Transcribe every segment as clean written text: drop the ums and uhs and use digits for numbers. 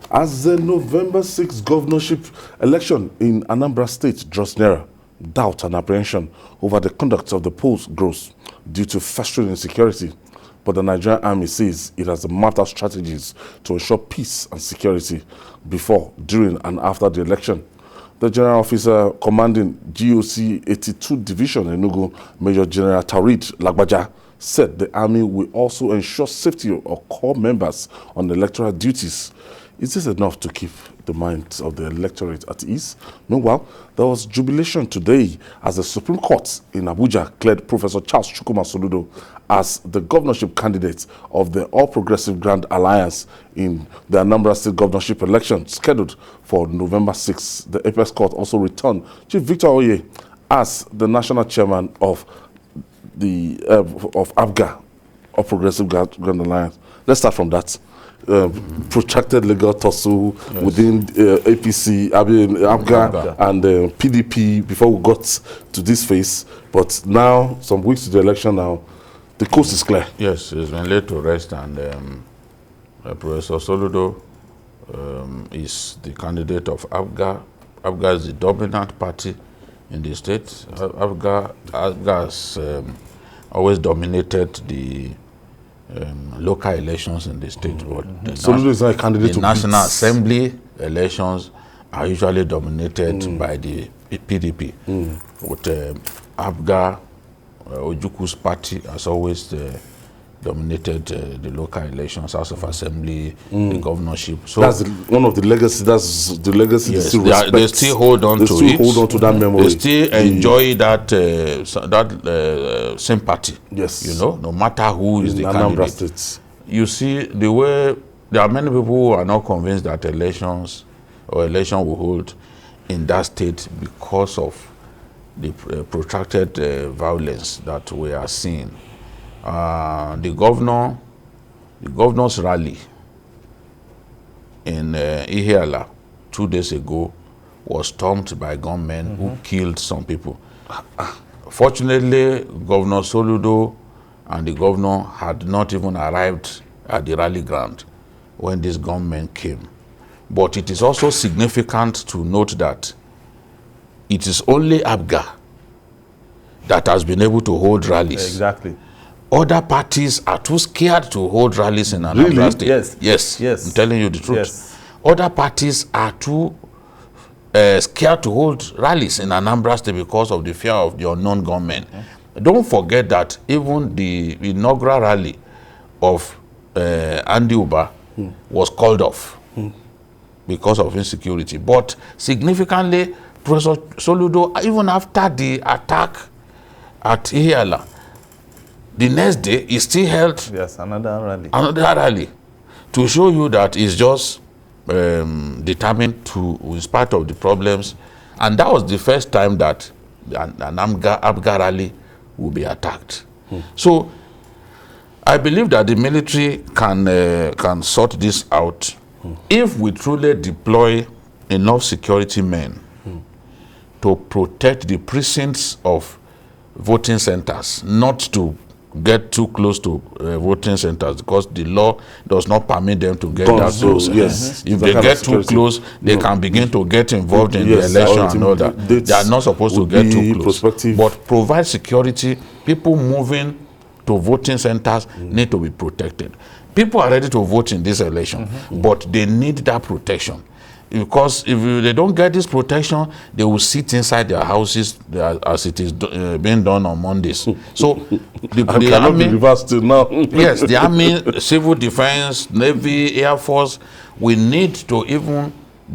As the November 6th governorship election in Anambra State draws nearer, doubt and apprehension over the conduct of the polls grows due to festering insecurity. But the Nigerian Army says it has mapped out strategies to ensure peace and security before, during, and after the election. The General Officer commanding GOC 82 Division Enugu, Major General Taurid Lagbaja, said the Army will also ensure safety of core members on electoral duties. Is this enough to keep the minds of the electorate at ease? Meanwhile, there was jubilation today as the Supreme Court in Abuja cleared Professor Charles Chukwuma Soludo as the governorship candidate of the All Progressive Grand Alliance in the Anambra State governorship election scheduled for November 6. The Apex Court also returned Chief Victor Oye as the national chairman of the of ABGA, All Progressive Grand Alliance. Let's start from that. Protracted legal tussle within APC, ABGA, and PDP before we got to this phase. But now, some weeks to the election now, the coast is clear. Yes, it's been laid to rest, and Professor Soludo is the candidate of ABGA. ABGA is the dominant party in the state. ABGA has always dominated the local elections in the state, but Soludo is not a candidate the National Assembly elections are usually dominated by the PDP. With ABGA, Ojuku's party has always dominated the local elections, House of Assembly, the governorship. So that's one of the legacy. That's the legacy. Yes, they they still hold on to it. They still hold on to that memory. They still enjoy that sympathy. Yes, you know, no matter who is the Anambra candidate. State. You see the way there are many people who are not convinced that election will hold in that state because of the protracted violence that we are seeing. The governor's rally in Ihiala 2 days ago was stormed by gunmen who killed some people. Fortunately, Governor Soludo and the governor had not even arrived at the rally ground when these gunmen came. But it is also significant to note that it is only ABGA that has been able to hold rallies. Exactly. Other parties are too scared to hold rallies in Anambra State. Yes. I'm telling you the truth. Yes. Other parties are too scared to hold rallies in Anambra State because of the fear of the unknown gunmen. Don't forget that even the inaugural rally of Andy Uba was called off because of insecurity. But significantly, Professor Soludo, even after the attack at Ihiala, the next day, he still held another rally to show you that he's just determined to, in spite of the problems. And that was the first time that an ABGA rally will be attacked. So I believe that the military can sort this out if we truly deploy enough security men to protect the precincts of voting centers, not to get too close to voting centers, because the law does not permit them to get that close. Yes. If they get too close, they can begin to get involved in the election and all that. They are not supposed to get too close. But provide security. People moving to voting centers need to be protected. People are ready to vote in this election, but they need that protection. Because if they don't get this protection, they will sit inside their houses as it is being done on Mondays. So the army be reversed till now. Yes, the army, civil defense, navy, air force, we need to even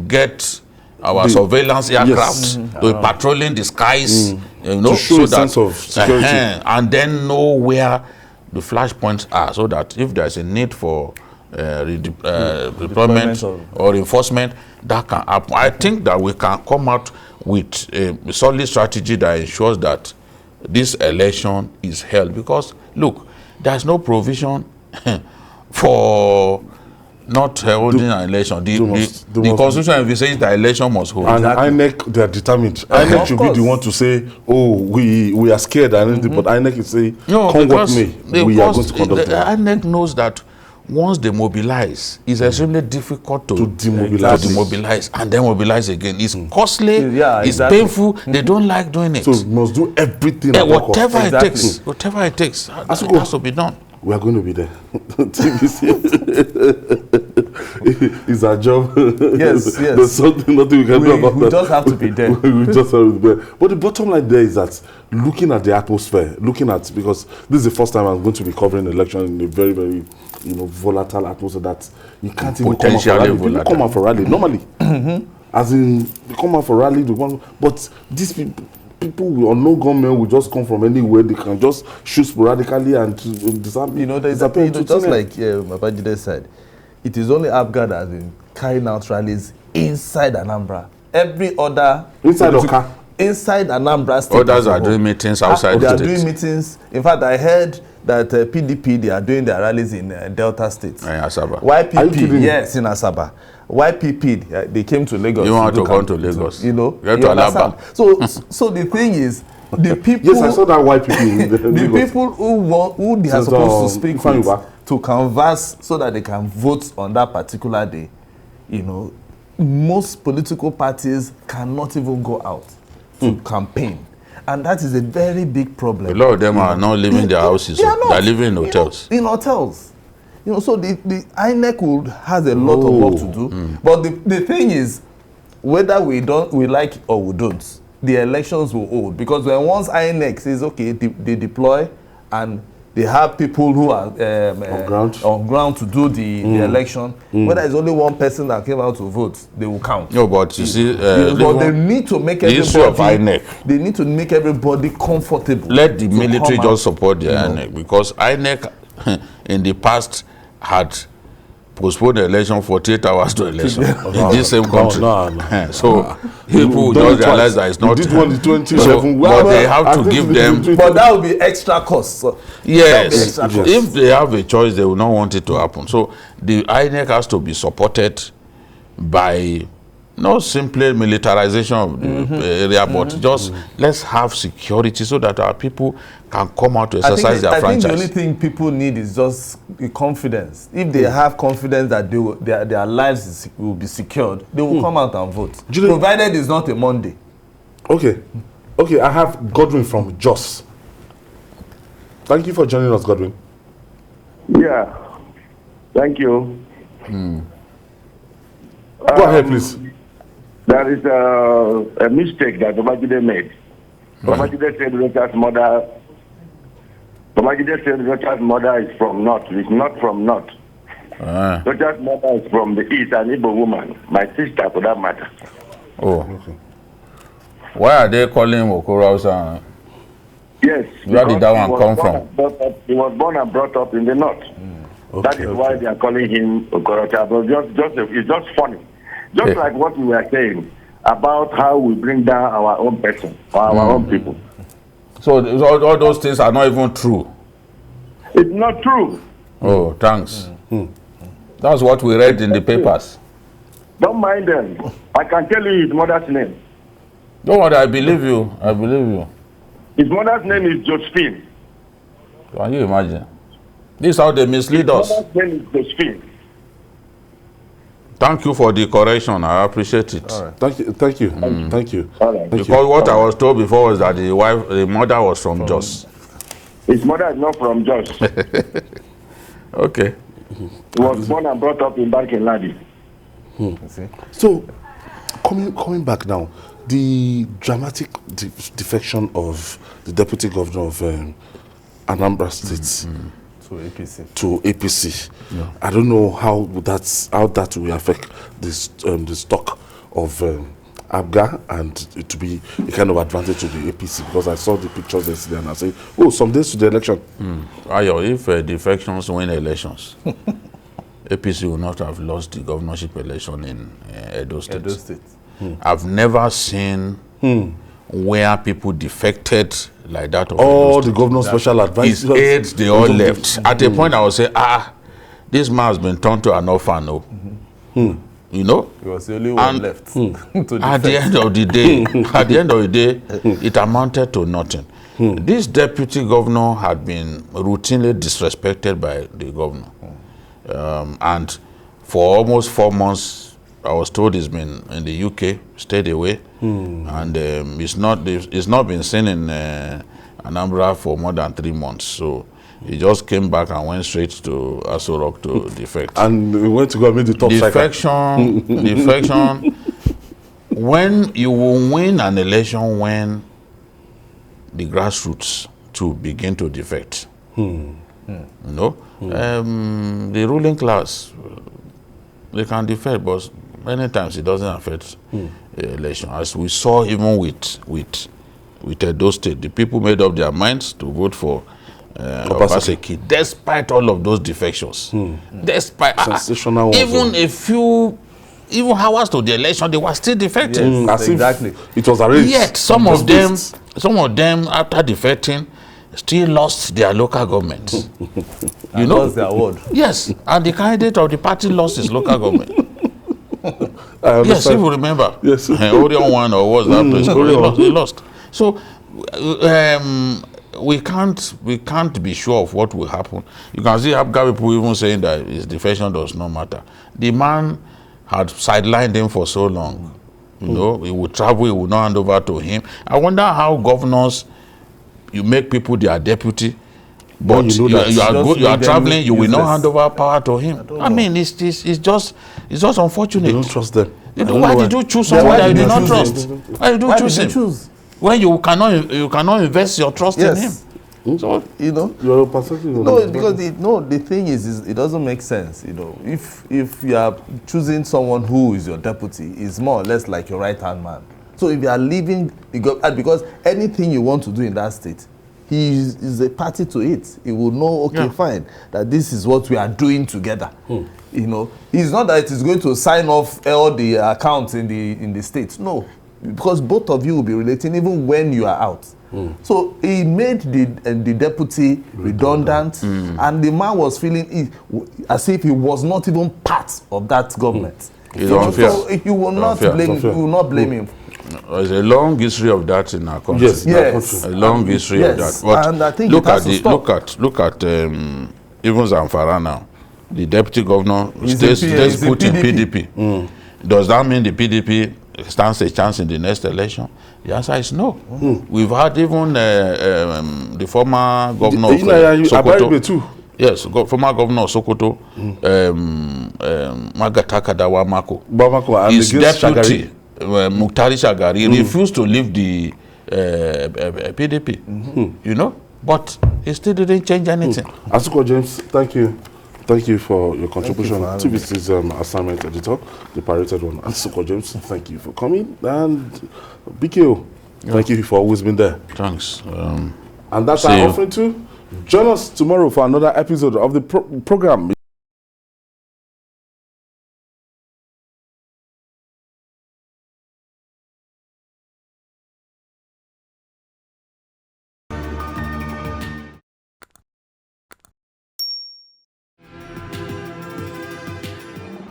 get our surveillance aircraft to be patrolling the skies, you know, to show so a sense of security, and then know where the flashpoints are, so that if there's a need for deployment or enforcement, that can happen. I think that we can come out with a solid strategy that ensures that this election is held. Because look, there's no provision for not holding an election. The constitution will say the election must hold. And INEC, they are determined. INEC should be the one to say, oh, we are scared, but INEC is say, come what may, we are going to conduct it. INEC knows that once they mobilize, it's extremely difficult to demobilize. and then mobilize again. It's costly, it's exactly. painful, they don't like doing it. So we must do everything. Whatever it Exactly. takes, whatever it takes, it has to be done. We are going to be there. TVC. It's our job. Yes. There's nothing we can do about we that. just have to be there. We just have to be there. But the bottom line there is that looking at the atmosphere, because this is the first time I'm going to be covering an election in a very, very, volatile atmosphere that you can't even come out for rally. People come out for rally normally. As in, they come out for rally, but these people or no gunmen will just come from anywhere. They can just shoot sporadically and disappear. Just like Babajide said, it is only APGA that has been carrying out rallies inside Anambra. Every other inside Oka, inside Anambra State. Others are doing meetings outside the the state. They are doing meetings. In fact, I heard that PDP, they are doing their rallies in Delta State. In Asaba. YPP, yes, in Asaba. YPP, they came to Lagos. You want to come to Lagos? You know, you to Alaba. So the thing is, the people. Yes, I saw that YPP. The people who they are supposed to speak with, to converse so that they can vote on that particular day, most political parties cannot even go out to campaign. And that is a very big problem. A lot of them are not living in their houses. They are living in hotels. In hotels. So the INEC has a lot of work to do. But the thing is, whether we like or we don't, the elections will hold. Because when once INEC says, okay, they deploy and they have people who are on ground to do the election, whether it's only one person that came out to vote, they will count. No, but you see, but they need to make the issue of INEC. They need to make everybody comfortable. Let the military just support the INEC, because INEC in the past had postponed the election 48 hours to election in this same country. So people just realize that it's not. This one is 27. But they have to give them. But that will be extra cost. So yes, if they have a choice, they will not want it to happen. So the INEC has to be supported by not simply militarization of the area, but just let's have security so that our people can come out to exercise their franchise. I think the only thing people need is just confidence. If they have confidence that their lives will be secured, they will come out and vote. Provided it's not a Monday. Okay, I have Godwin from Jos. Thank you for joining us, Godwin. Yeah, thank you. Go ahead, please. There is a mistake that Babajide made. Babajide said Rocha's mother is from North. It's not from North. Rocha's mother is from the East, an Igbo woman. My sister, for that matter. Oh. Okay. Why are they calling him Okorosa? Yes. Where did that one come from? He was born and brought up in the North. That is why they are calling him Okorocha. But it's just funny. Just like what we were saying about how we bring down our own person, or our own people. So all those things are not even true? It's not true. Oh, thanks. That's what we read in the papers. Don't mind them. I can tell you his mother's name. Don't worry, I believe you. His mother's name is Josephine. Can you imagine? This is how they mislead us. His mother's name is Josephine. Thank you for the correction. I appreciate it. All right. Thank you. Thank you. All right. Because what I was told before was that the mother was from Jos. His mother is not from Jos. Okay. He was born and brought up in Barkinladi. So, coming back now, the dramatic defection of the deputy governor of Anambra State to APC. Yeah. I don't know how that will affect this the stock of APGA, and it to be a kind of advantage to the APC, because I saw the pictures yesterday and I said, oh, some days to the election. Ayo, if defections win elections, APC will not have lost the governorship election in Edo State. I've never seen where people defected like that. All the governor's special advisors. His aides, they all left. At a point, I would say, this man has been turned to an orphan. You know? He was the only one left. At the end of the day, it amounted to nothing. This deputy governor had been routinely disrespected by the governor. And for almost 4 months, I was told he's been in the UK, stayed away, and it's not been seen in Anambra for more than 3 months. So he just came back and went straight to Aso Rock to defect. And we went to go and meet the top defection. Defection. When you will win an election, when the grassroots to begin to defect, you know, the ruling class, they can defect, but many times it doesn't affect the election. As we saw even with Edo State, the people made up their minds to vote for Obaseki, despite all of those defections. Despite sensational even hours to the election, they were still defecting. Yes, exactly. It was arranged. Yet some of them after defecting still lost their local government. You know, lost their ward. Yes, and the candidate of the party lost his local government. Yes, if you remember. Yes. Orion one or was that place? He lost. So we can't be sure of what will happen. You can see Abga people even saying that his defection does not matter. The man had sidelined him for so long. You know, he would travel, he would not hand over to him. I wonder how governors, you make people their deputy, but you are traveling, you will not hand over power to him. I mean, it's just unfortunate. You don't trust them. Why did you choose someone that you do not trust? Why did you choose him? When you cannot invest your trust in him. So, you know, Your perspective. no, because the thing is it doesn't make sense. You know, if you are choosing someone who is your deputy, is more or less like your right hand man. So if you are leaving because anything you want to do in that state, he is a party to it. He will know, okay, fine, that this is what we are doing together. You know, it's not that it is going to sign off all the accounts in the state. No, because both of you will be relating even when you are out. So he made the deputy redundant, and the man was feeling as if he was not even part of that government. So you will not blame him. There's a long history of that in our country. Yes. A long history of that. But and I think look at even Zamfara now. The deputy governor stays put in PDP. Does that mean the PDP stands a chance in the next election? The answer is no. We've had even the former governor of Sokoto. Too. Yes, former governor of Sokoto, Magataka Dawa Mako. His deputy, Muktari Shagari, refused to leave the PDP. You know, but he still didn't change anything. Asuko James, thank you. Thank you for your contribution to this assignment editor, the pirated one. Asuko James, thank you for coming. And BKO, thank you for always being there. Thanks. And that's our offering too. Join us tomorrow for another episode of the program.